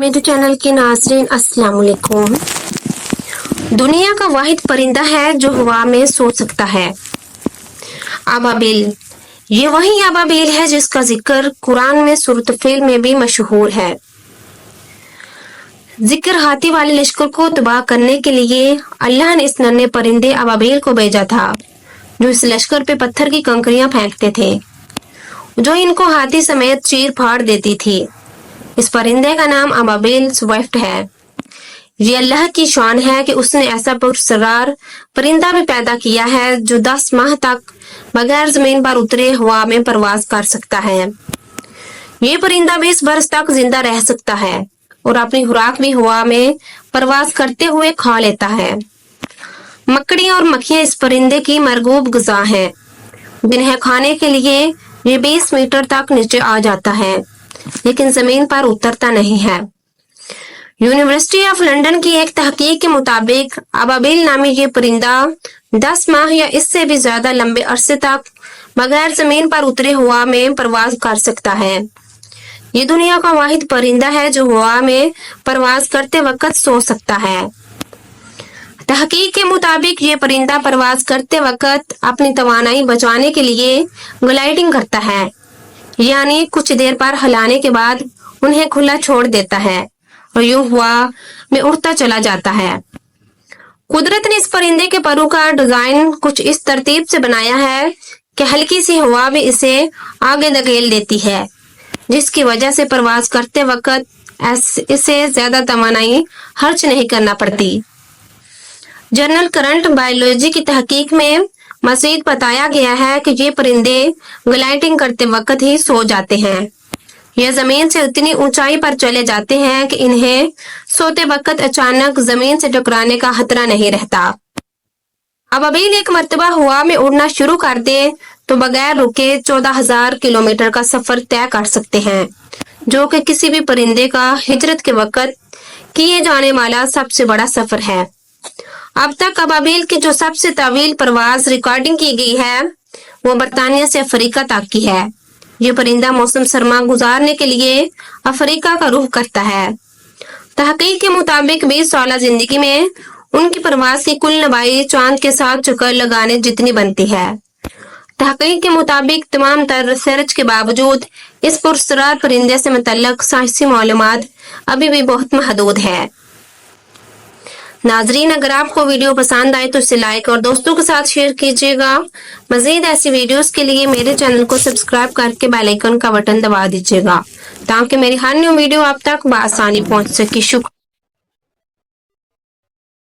मेरे चैनल के नाज़रीन अस्सलाम वालेकुम। दुनिया का वाहिद परिंदा है जो हवा में सो सकता है। अबाबिल। ये वही अबाबिल है जिसका जिक्र कुरान में सूरत फिल में भी मशहूर है। जिक्र हाथी वाले लश्कर को तबाह करने के लिए अल्लाह ने इस नन्हे परिंदे अबाबिल को भेजा था, जो इस लश्कर पे पत्थर की कंकरियां फेंकते थे, जो इनको हाथी समेत चीर फाड़ देती थी। इस परिंदे का नाम अबाबिल स्विफ्ट है। ये अल्लाह की शान है कि उसने ऐसा पुरस्कार परिंदा भी पैदा किया है जो 10 माह तक बगैर जमीन पर उतरे हवा में परवाज कर सकता है। ये परिंदा 20 बरस तक जिंदा रह सकता है और अपनी खुराक भी हवा में परवाज करते हुए खा लेता है। मकड़ियां और मक्खियां इस परिंदे की मरगूब गुज़ा हैं। जिन्हें खाने के लिए ये 20 मीटर तक नीचे आ जाता है, लेकिन जमीन पर उतरता नहीं है। यूनिवर्सिटी ऑफ लंदन की एक तहकीक के मुताबिक अबाबिल नामी ये परिंदा 10 माह या इससे भी ज्यादा लंबे अरसे तक बगैर जमीन पर उतरे हवा में परवाज कर सकता है। ये दुनिया का वाहिद परिंदा है जो हवा में परवाज करते वक्त सो सकता है। तहकीक के मुताबिक ये परिंदा परवाज करते वक्त अपनी तवानाई बचाने के लिए ग्लाइडिंग करता है, यानी कुछ देर पर हिलाने के बाद उन्हें खुला छोड़ देता है और यूं हवा में उड़ता चला जाता है। कुदरत ने इस परिंदे के परों का डिजाइन कुछ इस तरतीब से बनाया है कि हल्की सी हवा भी इसे आगे धकेल देती है, जिसकी वजह से परवाज करते वक्त इसे ज्यादा तवानाई खर्च नहीं करना पड़ती। जर्नल करंट बायोलॉजी की तहकीक में मजीद बताया गया है कि ये परिंदे ग्लाइडिंग करते वक्त ही सो जाते हैं। यह जमीन से उतनी ऊंचाई पर चले जाते हैं कि इन्हें सोते वक्त अचानक जमीन से टकराने का खतरा नहीं रहता। अबाबिल एक मर्तबा हवा में उड़ना शुरू कर दे तो बगैर रुके 14,000 किलोमीटर का सफर तय कर सकते हैं, जो कि किसी भी परिंदे का हिजरत के वक्त किए जाने वाला सबसे बड़ा सफर है। अब तक अबाबिल की जो सबसे तवील परवाज रिकॉर्डिंग की गई है वो बरतानिया से अफ्रीका तक की है। ये परिंदा मौसम सरमा गुजारने के लिए अफ्रीका का रुख करता है। तहकीक के मुताबिक 20 साल जिंदगी में उनकी परवाज की कुल लंबाई चांद के साथ चक्कर लगाने जितनी बनती है। तहकीक के मुताबिक तमाम तर रिसर्च के बावजूद इस पुरस्कार परिंदे से मुतल्लक साइंसी मालूमात अभी भी बहुत महदूद है। नाजरीन, अगर आपको वीडियो पसंद आए तो इसे लाइक और दोस्तों के साथ शेयर कीजिएगा। मजीद ऐसी वीडियोस के लिए मेरे चैनल को सब्सक्राइब करके बेल आइकन का बटन दबा दीजिएगा, ताकि मेरी हर न्यू वीडियो आप तक बआसानी पहुंच सके। शुक्रिया।